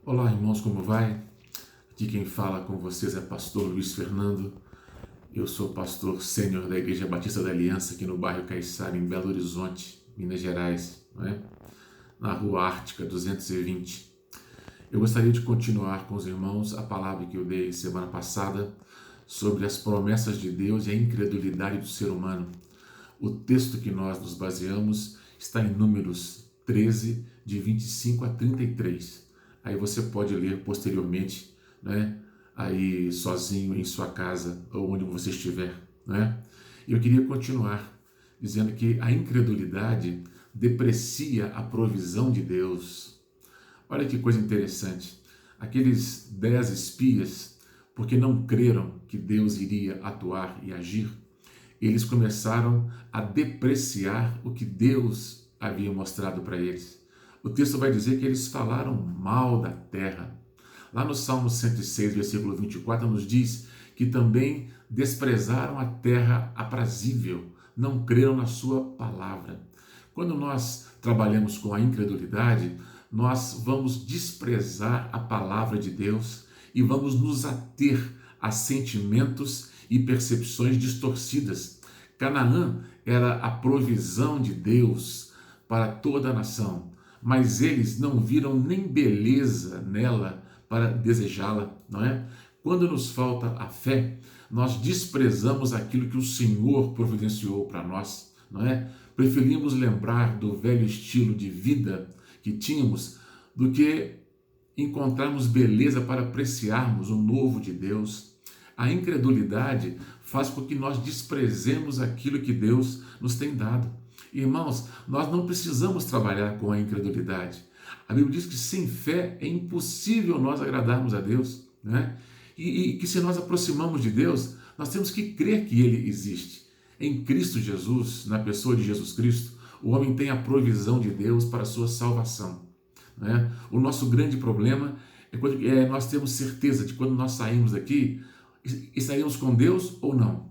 Olá, irmãos, como vai? Aqui quem fala com vocês é pastor Luiz Fernando. Eu sou pastor sênior da Igreja Batista da Aliança, aqui no bairro Caiçara, em Belo Horizonte, Minas Gerais, na Rua Ártica 220. Eu gostaria de continuar com os irmãos a palavra que eu dei semana passada sobre as promessas de Deus e a incredulidade do ser humano. O texto que nós nos baseamos está em Números 13, de 25 a 33. Aí você pode ler posteriormente, aí sozinho em sua casa ou onde você estiver, E eu queria continuar dizendo que a incredulidade deprecia a provisão de Deus. Olha que coisa interessante. Aqueles 10 espias, porque não creram que Deus iria atuar e agir, eles começaram a depreciar o que Deus havia mostrado para eles. O texto vai dizer que eles falaram mal da terra. Lá no Salmo 106, versículo 24, nos diz que também desprezaram a terra aprazível, não creram na sua palavra. Quando nós trabalhamos com a incredulidade, nós vamos desprezar a palavra de Deus e vamos nos ater a sentimentos e percepções distorcidas. Canaã era a provisão de Deus para toda a nação, mas eles não viram nem beleza nela para desejá-la, não é? Quando nos falta a fé, nós desprezamos aquilo que o Senhor providenciou para nós, não é? Preferimos lembrar do velho estilo de vida que tínhamos do que encontrarmos beleza para apreciarmos o novo de Deus. A incredulidade faz com que nós desprezemos aquilo que Deus nos tem dado. Irmãos, nós não precisamos trabalhar com a incredulidade. A Bíblia diz que sem fé é impossível nós agradarmos a Deus, E que se nós aproximamos de Deus, nós temos que crer que Ele existe. Em Cristo Jesus, na pessoa de Jesus Cristo, o homem tem a provisão de Deus para a sua salvação. O nosso grande problema é quando nós temos certeza de quando nós saímos daqui, estaremos com Deus ou não.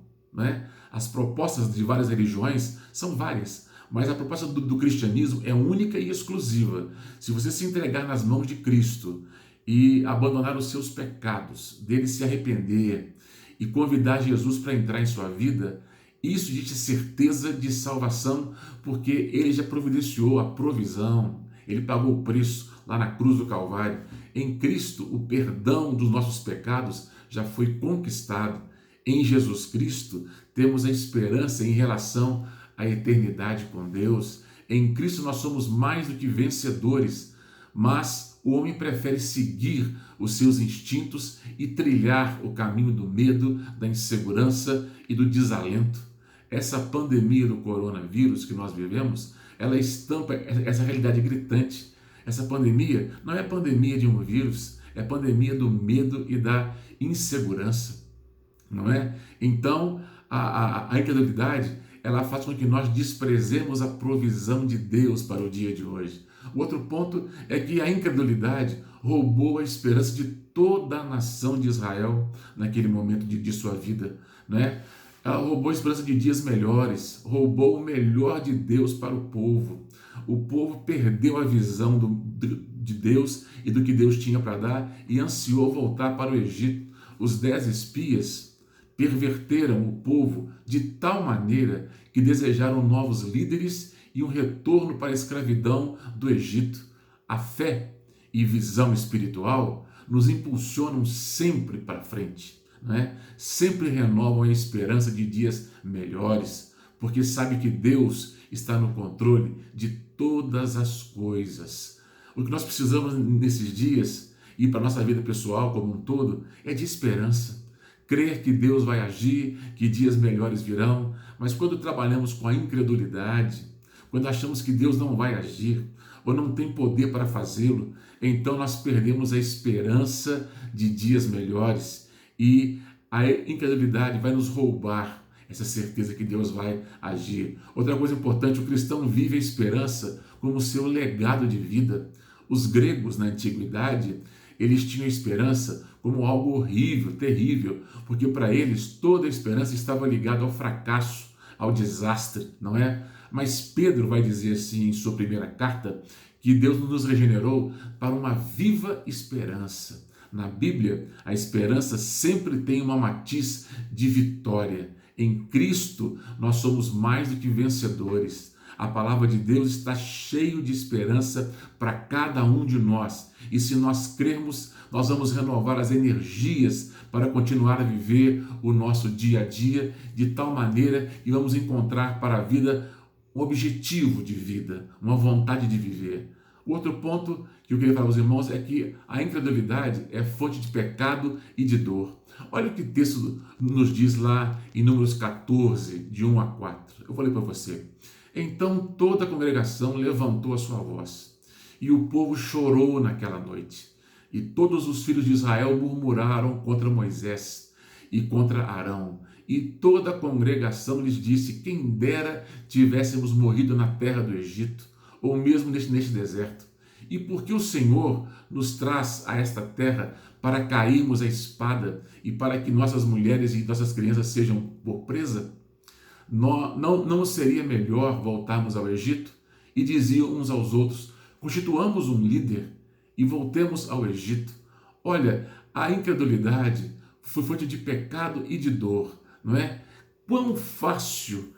As propostas de várias religiões são várias, mas a proposta do cristianismo é única e exclusiva. Se você se entregar nas mãos de Cristo e abandonar os seus pecados, dele se arrepender e convidar Jesus para entrar em sua vida, isso diz certeza de salvação, porque ele já providenciou a provisão, ele pagou o preço lá na cruz do Calvário. Em Cristo, o perdão dos nossos pecados já foi conquistado. Em Jesus Cristo, temos a esperança em relação à eternidade com Deus. Em Cristo nós somos mais do que vencedores, mas o homem prefere seguir os seus instintos e trilhar o caminho do medo, da insegurança e do desalento. Essa pandemia do coronavírus que nós vivemos, ela estampa essa realidade gritante. Essa pandemia não é pandemia de um vírus, é pandemia do medo e da insegurança, não é? Então, a incredulidade, ela faz com que nós desprezemos a provisão de Deus para o dia de hoje. O outro ponto é que a incredulidade roubou a esperança de toda a nação de Israel naquele momento de sua vida, Ela roubou a esperança de dias melhores, roubou o melhor de Deus para o povo. O povo perdeu a visão de Deus e do que Deus tinha para dar e ansiou voltar para o Egito. Os 10 espias perverteram o povo de tal maneira que desejaram novos líderes e um retorno para a escravidão do Egito. A fé e visão espiritual nos impulsionam sempre para frente, Sempre renovam a esperança de dias melhores, porque sabe que Deus está no controle de todas as coisas. O que nós precisamos nesses dias e para a nossa vida pessoal como um todo é de esperança. Crer que Deus vai agir, que dias melhores virão, mas quando trabalhamos com a incredulidade, quando achamos que Deus não vai agir ou não tem poder para fazê-lo, então nós perdemos a esperança de dias melhores e a incredulidade vai nos roubar essa certeza que Deus vai agir. Outra coisa importante, o cristão vive a esperança como seu legado de vida. Os gregos na antiguidade, eles tinham a esperança como algo horrível, terrível, porque para eles toda a esperança estava ligada ao fracasso, ao desastre, não é? Mas Pedro vai dizer assim em sua primeira carta, que Deus nos regenerou para uma viva esperança. Na Bíblia, a esperança sempre tem uma matiz de vitória. Em Cristo, nós somos mais do que vencedores. A palavra de Deus está cheia de esperança para cada um de nós. E se nós crermos, nós vamos renovar as energias para continuar a viver o nosso dia a dia de tal maneira que vamos encontrar para a vida um objetivo de vida, uma vontade de viver. O outro ponto que eu queria falar aos irmãos é que a incredulidade é fonte de pecado e de dor. Olha o que o texto nos diz lá em Números 14, de 1 a 4. Eu vou ler para você. Então toda a congregação levantou a sua voz, e o povo chorou naquela noite. E todos os filhos de Israel murmuraram contra Moisés e contra Arão. E toda a congregação lhes disse: quem dera tivéssemos morrido na terra do Egito, ou mesmo neste deserto. E porque o Senhor nos traz a esta terra para cairmos à espada e para que nossas mulheres e nossas crianças sejam por presa? Não seria melhor voltarmos ao Egito? E diziam uns aos outros: constituamos um líder e voltemos ao Egito. Olha, a incredulidade foi fonte de pecado e de dor, não é? Quão fácil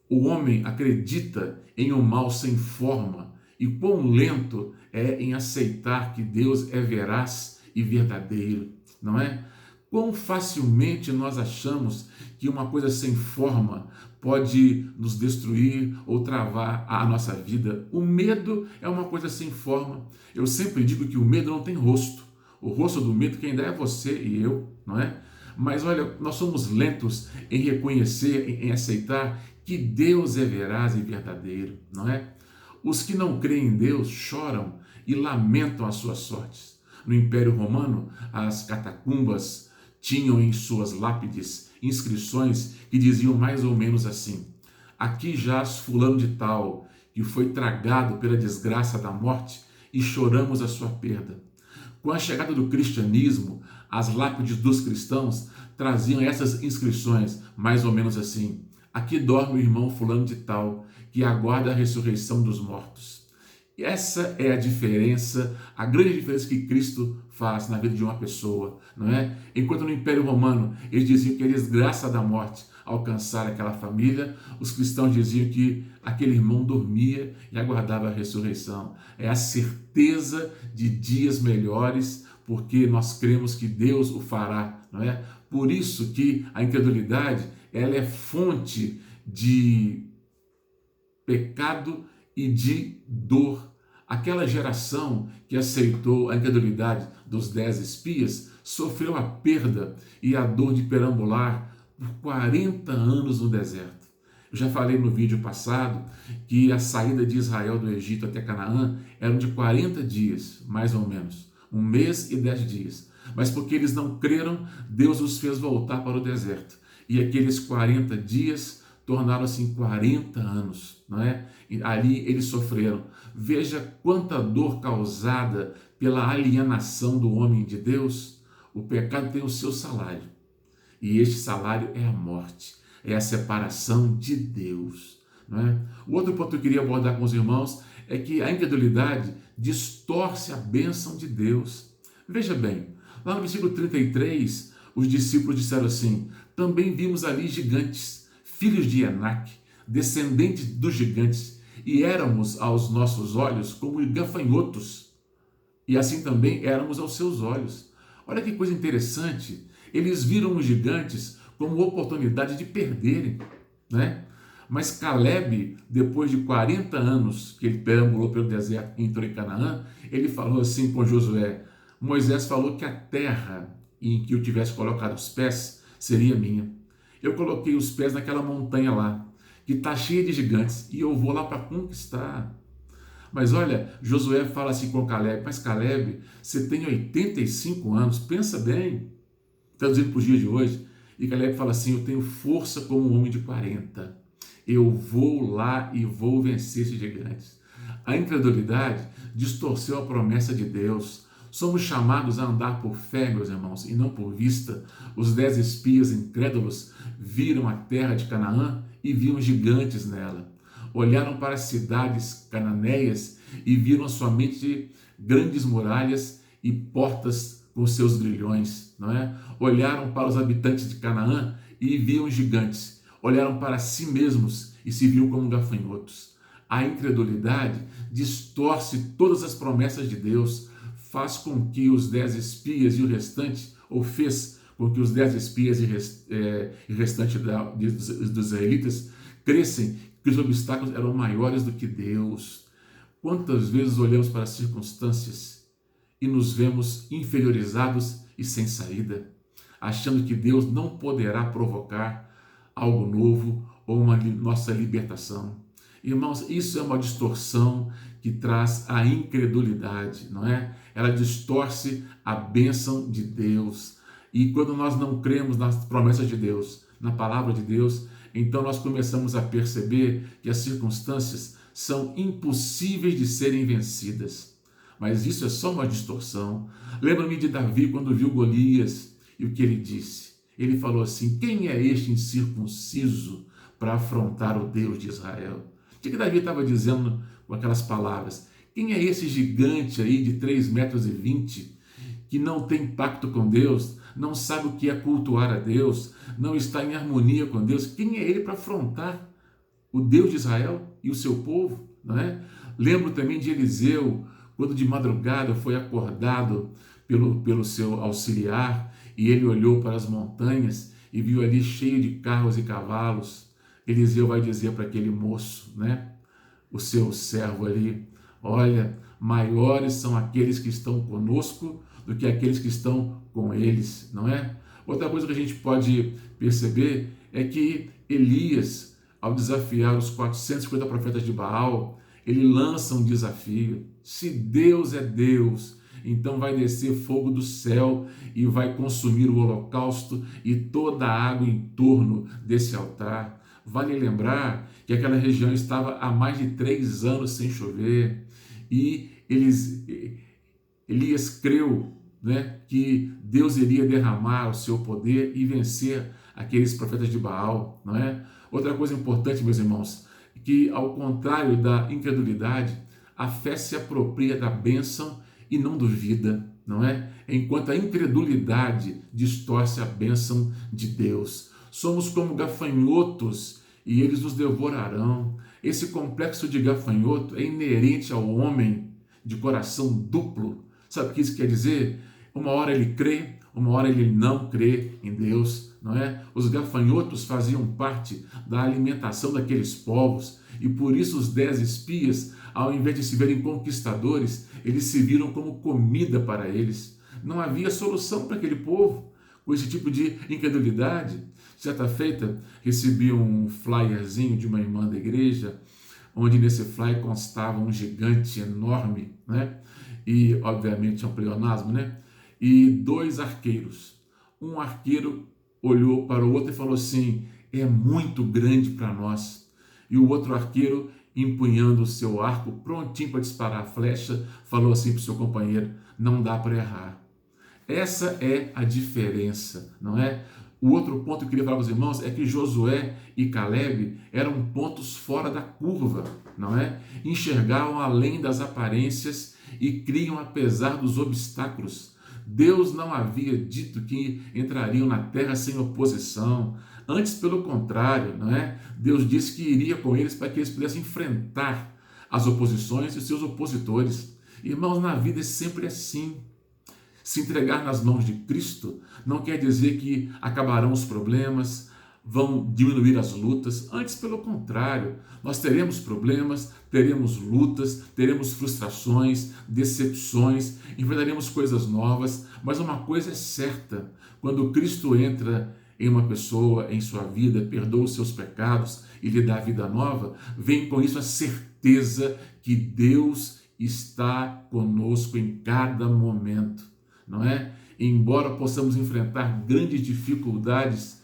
o homem acredita em um mal sem forma e quão lento é em aceitar que Deus é veraz e verdadeiro, não é? Quão facilmente nós achamos que uma coisa sem forma pode nos destruir ou travar a nossa vida. O medo é uma coisa sem forma. Eu sempre digo que o medo não tem rosto. O rosto do medo quem dá é você e eu, não é? Mas olha, nós somos lentos em reconhecer, em aceitar que Deus é veraz e verdadeiro, não é? Os que não creem em Deus choram e lamentam as suas sortes. No Império Romano, as catacumbas tinham em suas lápides inscrições que diziam mais ou menos assim: aqui jaz fulano de tal, que foi tragado pela desgraça da morte, e choramos a sua perda. Com a chegada do cristianismo, as lápides dos cristãos traziam essas inscrições, mais ou menos assim: aqui dorme o irmão fulano de tal, que aguarda a ressurreição dos mortos. E essa é a diferença, a grande diferença que Cristo faz na vida de uma pessoa, não é? Enquanto no Império Romano eles diziam que a desgraça da morte alcançara aquela família, os cristãos diziam que aquele irmão dormia e aguardava a ressurreição. É a certeza de dias melhores, porque nós cremos que Deus o fará, não é? Por isso que a incredulidade, ela é fonte de pecado e de dor. Aquela geração que aceitou a incredulidade dos 10 espias sofreu a perda e a dor de perambular por 40 anos no deserto. Eu já falei no vídeo passado que a saída de Israel do Egito até Canaã eram de 40 dias, mais ou menos, 1 mês e 10 dias. Mas porque eles não creram, Deus os fez voltar para o deserto. E aqueles 40 dias tornaram-se em 40 anos, não é? E ali eles sofreram. Veja quanta dor causada pela alienação do homem de Deus. O pecado tem o seu salário, e este salário é a morte, é a separação de Deus, não é? O outro ponto que eu queria abordar com os irmãos é que a incredulidade distorce a bênção de Deus. Veja bem, lá no versículo 33, os discípulos disseram assim: também vimos ali gigantes, filhos de Enaque, descendentes dos gigantes, e éramos aos nossos olhos como gafanhotos, e assim também éramos aos seus olhos. Olha que coisa interessante, eles viram os gigantes como oportunidade de perderem, né? Mas Caleb, depois de 40 anos que ele perambulou pelo deserto e entrou em Canaã, ele falou assim com Josué: Moisés falou que a terra em que eu tivesse colocado os pés seria minha. Eu coloquei os pés naquela montanha lá, que está cheia de gigantes, e eu vou lá para conquistar. Mas olha, Josué fala assim com Caleb: mas Caleb, você tem 85 anos, pensa bem, traduzindo para os dias de hoje. E Caleb fala assim: eu tenho força como um homem de 40, eu vou lá e vou vencer esses gigantes. A incredulidade distorceu a promessa de Deus. Somos chamados a andar por fé, meus irmãos, e não por vista. Os 10 espias incrédulos viram a terra de Canaã e viam gigantes nela. Olharam para as cidades cananeias e viram somente grandes muralhas e portas com seus grilhões, não é? Olharam para os habitantes de Canaã e viam gigantes. Olharam para si mesmos e se viam como gafanhotos. A incredulidade distorce todas as promessas de Deus, faz com que os 10 espias e o restante, ou fez com que os 10 espias e restante dos israelitas crescem que os obstáculos eram maiores do que Deus. Quantas vezes olhamos para as circunstâncias e nos vemos inferiorizados e sem saída, achando que Deus não poderá provocar algo novo ou uma nossa libertação. Irmãos, isso é uma distorção que traz a incredulidade, não é? Ela distorce a bênção de Deus. E quando nós não cremos nas promessas de Deus, na palavra de Deus, então nós começamos a perceber que as circunstâncias são impossíveis de serem vencidas. Mas isso é só uma distorção. Lembra-me de Davi quando viu Golias e o que ele disse. Ele falou assim: quem é este incircunciso para afrontar o Deus de Israel? O que Davi estava dizendo com aquelas palavras? Quem é esse gigante aí de 3,20 metros que não tem pacto com Deus, não sabe o que é cultuar a Deus, não está em harmonia com Deus? Quem é ele para afrontar o Deus de Israel e o seu povo? Não é? Lembro também de Eliseu, quando de madrugada foi acordado pelo seu auxiliar, e ele olhou para as montanhas e viu ali cheio de carros e cavalos. Eliseu vai dizer para aquele moço, né, o seu servo ali: olha, maiores são aqueles que estão conosco do que aqueles que estão com eles, não é? Outra coisa que a gente pode perceber é que Elias, ao desafiar os 450 profetas de Baal, ele lança um desafio: se Deus é Deus, então vai descer fogo do céu e vai consumir o holocausto e toda a água em torno desse altar. Vale lembrar que aquela região estava há mais de 3 anos sem chover, e Elias creu, né, que Deus iria derramar o seu poder e vencer aqueles profetas de Baal, não é? Outra coisa importante, meus irmãos, que ao contrário da incredulidade, a fé se apropria da bênção e não duvida, não é? Enquanto a incredulidade distorce a bênção de Deus. Somos como gafanhotos e eles nos devorarão. Esse complexo de gafanhoto é inerente ao homem de coração duplo. Sabe o que isso quer dizer? Uma hora ele crê, uma hora ele não crê em Deus, não é? Os gafanhotos faziam parte da alimentação daqueles povos, e por isso os 10 espias, ao invés de se verem conquistadores, eles se viram como comida para eles. Não havia solução para aquele povo com esse tipo de incredulidade. Certa feita, recebi um flyerzinho de uma irmã da igreja, onde nesse flyer constava um gigante enorme, né? E obviamente é um pleonasmo, né? E 2 arqueiros. Um arqueiro olhou para o outro e falou assim: é muito grande para nós. E o outro arqueiro, empunhando o seu arco, prontinho para disparar a flecha, falou assim para o seu companheiro: não dá para errar. Essa é a diferença, não é? O outro ponto que eu queria falar com os irmãos é que Josué e Caleb eram pontos fora da curva, não é? Enxergavam além das aparências e criam apesar dos obstáculos. Deus não havia dito que entrariam na terra sem oposição. Antes, pelo contrário, não é? Deus disse que iria com eles para que eles pudessem enfrentar as oposições e os seus opositores. Irmãos, na vida é sempre assim. Se entregar nas mãos de Cristo não quer dizer que acabarão os problemas, vão diminuir as lutas. Antes, pelo contrário, nós teremos problemas, teremos lutas, teremos frustrações, decepções, enfrentaremos coisas novas, mas uma coisa é certa: quando Cristo entra em uma pessoa, em sua vida, perdoa os seus pecados e lhe dá vida nova, vem com isso a certeza que Deus está conosco em cada momento, não é? Embora possamos enfrentar grandes dificuldades,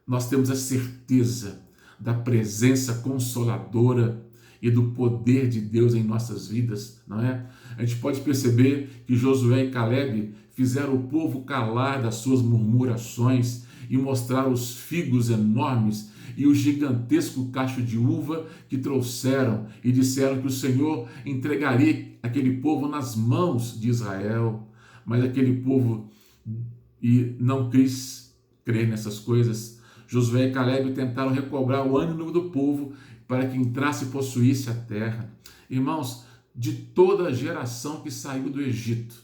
nós temos a certeza da presença consoladora e do poder de Deus em nossas vidas, não é? A gente pode perceber que Josué e Caleb fizeram o povo calar das suas murmurações e mostrar os figos enormes e o gigantesco cacho de uva que trouxeram e disseram que o Senhor entregaria aquele povo nas mãos de Israel, mas aquele povo não quis crer nessas coisas. Josué e Caleb tentaram recobrar o ânimo do povo para que entrasse e possuísse a terra. Irmãos, de toda a geração que saiu do Egito,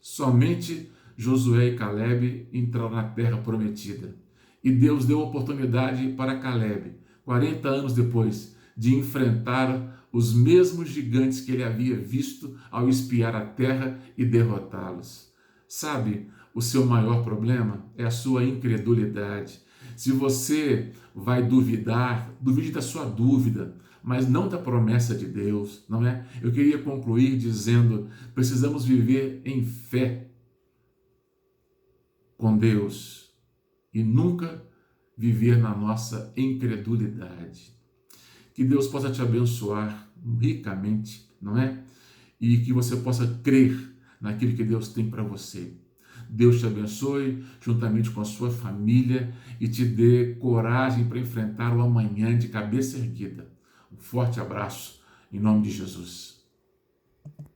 somente Josué e Caleb entraram na terra prometida. E Deus deu oportunidade para Caleb, 40 anos depois, de enfrentar os mesmos gigantes que ele havia visto ao espiar a terra e derrotá-los. Sabe, o seu maior problema é a sua incredulidade. Se você vai duvidar, duvide da sua dúvida, mas não da promessa de Deus, não é? Eu queria concluir dizendo, precisamos viver em fé com Deus e nunca viver na nossa incredulidade. Que Deus possa te abençoar ricamente, não é? E que você possa crer naquilo que Deus tem para você. Deus te abençoe juntamente com a sua família e te dê coragem para enfrentar o amanhã de cabeça erguida. Um forte abraço em nome de Jesus.